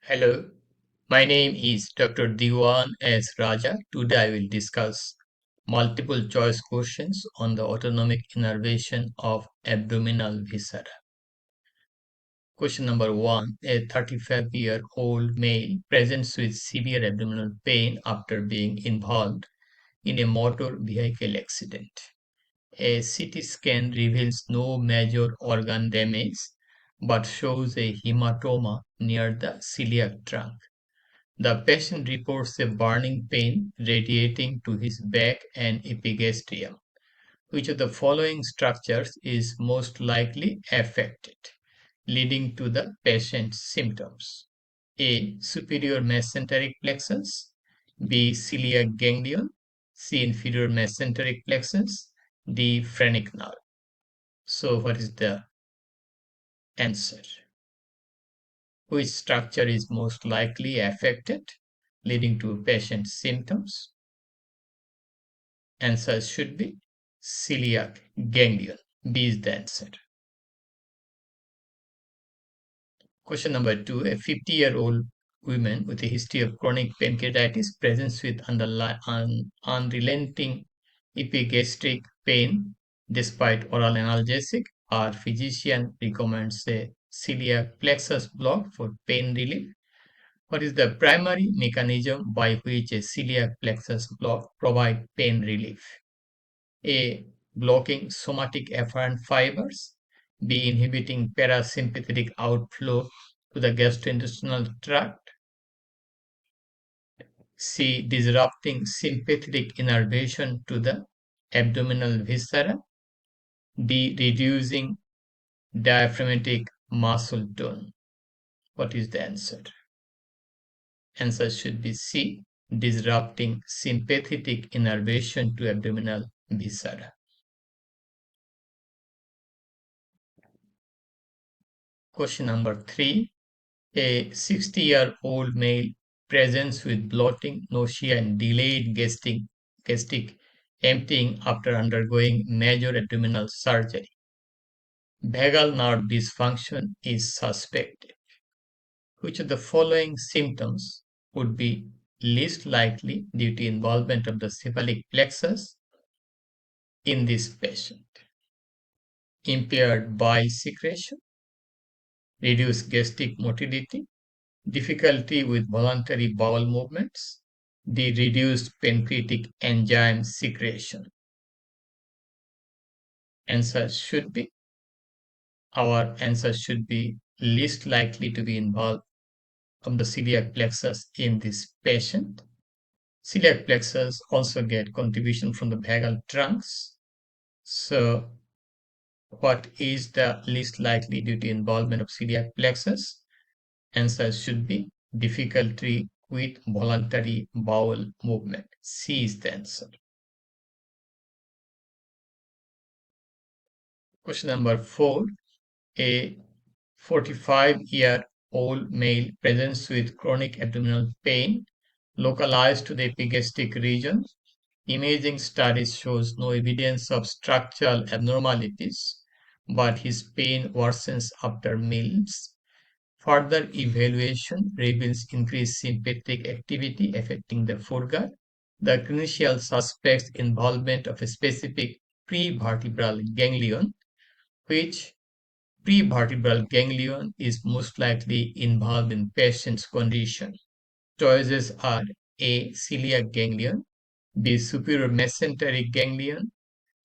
Hello, my name is Dr. Dewan S. Raja. Today I will discuss multiple choice questions on the autonomic innervation of abdominal viscera. Question number 1. A 35-year-old male presents with severe abdominal pain after being involved in a motor vehicle accident. A CT scan reveals no major organ damage but shows a hematoma near the celiac trunk. The patient reports a burning pain radiating to his back and epigastrium. Which of the following structures is most likely affected, leading to the patient's symptoms? A. Superior mesenteric plexus. B. Celiac ganglion. C. Inferior mesenteric plexus. D. phrenic nerve. So, what is the answer? Which structure is most likely affected, leading to patient's symptoms? Answer should be celiac ganglion. B is the answer. Question number 2. A 50-year-old woman with a history of chronic pancreatitis presents with unrelenting epigastric pain despite oral analgesic. Our physician recommends a celiac plexus block for pain relief. What is the primary mechanism by which a celiac plexus block provides pain relief? A. Blocking somatic afferent fibers. B. Inhibiting parasympathetic outflow to the gastrointestinal tract. C. Disrupting sympathetic innervation to the abdominal viscera. D. Reducing diaphragmatic muscle tone. What is the answer? Answer should be C. Disrupting sympathetic innervation to abdominal viscera. Question number 3. A 60-year-old male presents with bloating, nausea, and delayed gastric emptying after undergoing major abdominal surgery. Vagal nerve dysfunction is suspected. Which of the following symptoms would be least likely due to involvement of the cephalic plexus in this patient? Impaired bile secretion, reduced gastric motility, difficulty with voluntary bowel movements, the reduced pancreatic enzyme secretion. Our answer should be least likely to be involved of the celiac plexus in this patient. Celiac plexus also get contribution from the vagal trunks. So what is the least likely due to involvement of celiac plexus? Answer should be difficulty with voluntary bowel movement. C is the answer. Question number 4. A 45-year-old male presents with chronic abdominal pain localized to the epigastric region. Imaging studies shows no evidence of structural abnormalities, but his pain worsens after meals. Further evaluation reveals increased sympathetic activity affecting the foregut. The clinician suspects involvement of a specific prevertebral ganglion, which prevertebral ganglion is most likely involved in patient's condition. Choices are A. Celiac ganglion, B. Superior mesenteric ganglion,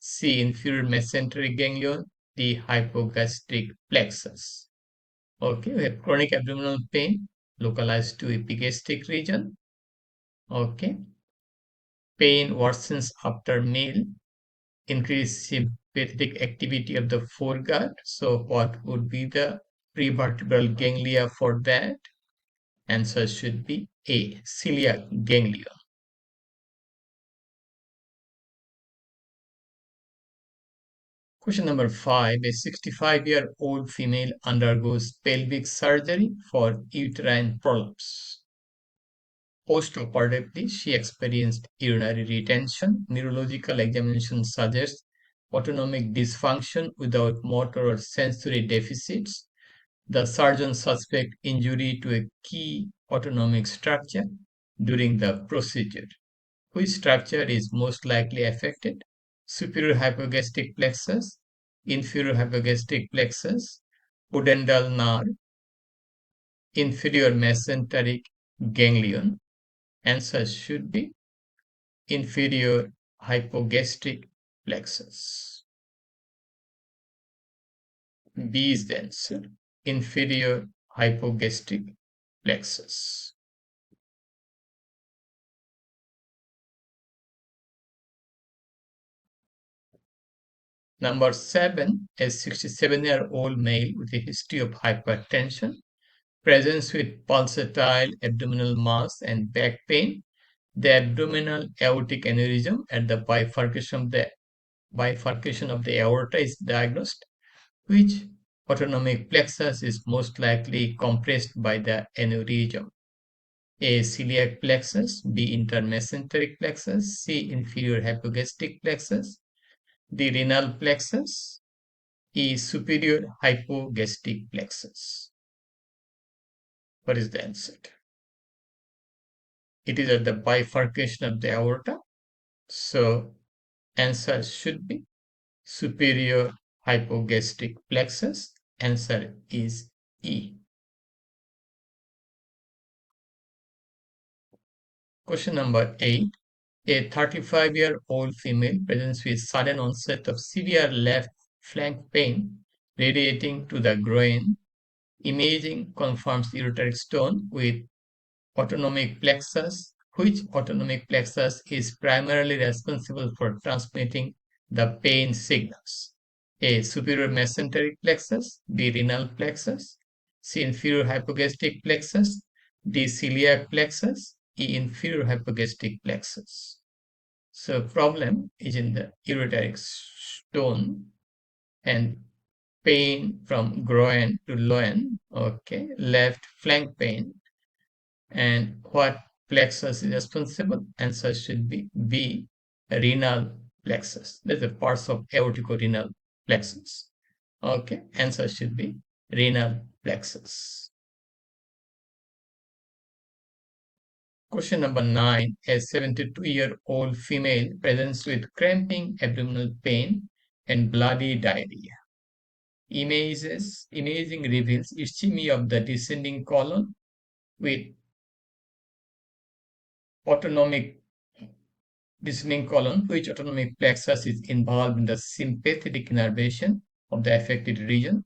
C. Inferior mesenteric ganglion, D. Hypogastric plexus. Okay, we have chronic abdominal pain localized to epigastric region. Okay, pain worsens after meal, increased sympathetic activity of the foregut. So what would be the prevertebral ganglia for that? Answer should be A. Celiac ganglion. Question number 5. A 65-year-old female undergoes pelvic surgery for uterine prolapse. Post-operatively, she experienced urinary retention. Neurological examination suggests autonomic dysfunction without motor or sensory deficits. The surgeon suspect injury to a key autonomic structure during the procedure. Which structure is most likely affected? Superior hypogastric plexus, inferior hypogastric plexus, pudendal nerve, inferior mesenteric ganglion. Answer should be inferior hypogastric plexus. B is the answer. Inferior hypogastric plexus. Number 7, a 67-year-old male with a history of hypertension, presents with pulsatile abdominal mass and back pain. The abdominal aortic aneurysm at the bifurcation of the aorta is diagnosed. Which autonomic plexus is most likely compressed by the aneurysm? A. Celiac plexus, B. Intermesenteric plexus, C. Inferior hypogastric plexus, D. Renal plexus, E. Superior hypogastric plexus. What is the answer? It is at the bifurcation of the aorta. So answer should be superior hypogastric plexus. Answer is E. Question number 8. A 35-year-old female presents with sudden onset of severe left flank pain radiating to the groin. Imaging confirms ureteric stone with autonomic plexus. Which autonomic plexus is primarily responsible for transmitting the pain signals? A. Superior mesenteric plexus, B. Renal plexus, C. Inferior hypogastric plexus, D. Celiac plexus, E. Inferior hypogastric plexus. So problem is in the ureteric stone and pain from groin to loin, okay, left flank pain. And what plexus is responsible? Answer should be B, renal plexus. That's the parts of aorticorenal plexus. Okay, answer should be renal plexus. Question number 9. A 72-year-old female presents with cramping abdominal pain and bloody diarrhea. Imaging reveals ischemia of the descending colon with autonomic descending colon. Which autonomic plexus is involved in the sympathetic innervation of the affected region?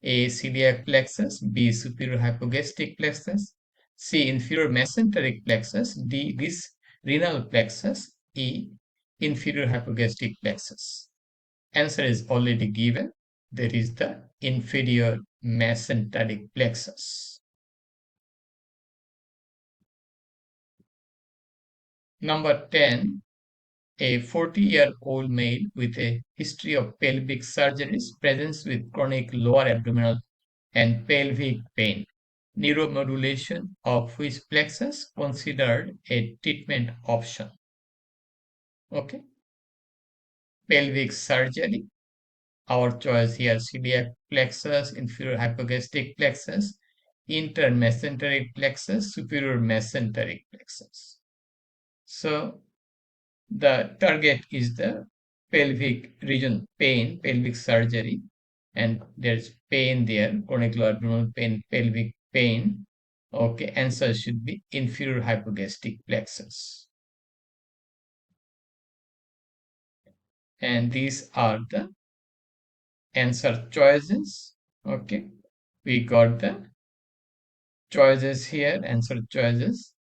A. Celiac plexus, B. Superior hypogastric plexus, C. Inferior mesenteric plexus, D. Renal plexus, E. Inferior hypogastric plexus. Answer is already given. There is the inferior mesenteric plexus. Number 10. A 40-year-old male with a history of pelvic surgeries presents with chronic lower abdominal and pelvic pain. Neuromodulation of which plexus considered a treatment option? Okay. Pelvic surgery. Our choice here, celiac plexus, inferior hypogastric plexus, intermesenteric plexus, superior mesenteric plexus. So the target is the pelvic region pain, pelvic surgery, and there's pain there, chronic lower abdominal pain, pelvic pain. Okay, answer should be inferior hypogastric plexus. And these are the answer choices. Okay, we got the choices here, answer choices.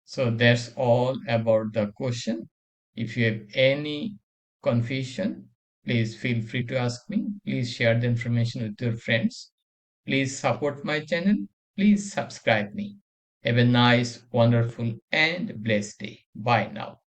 So that's all about the question. If you have any confusion, please feel free to ask me. Please share the information with your friends. Please support my channel. Please subscribe me. Have a nice, wonderful, and blessed day. Bye now.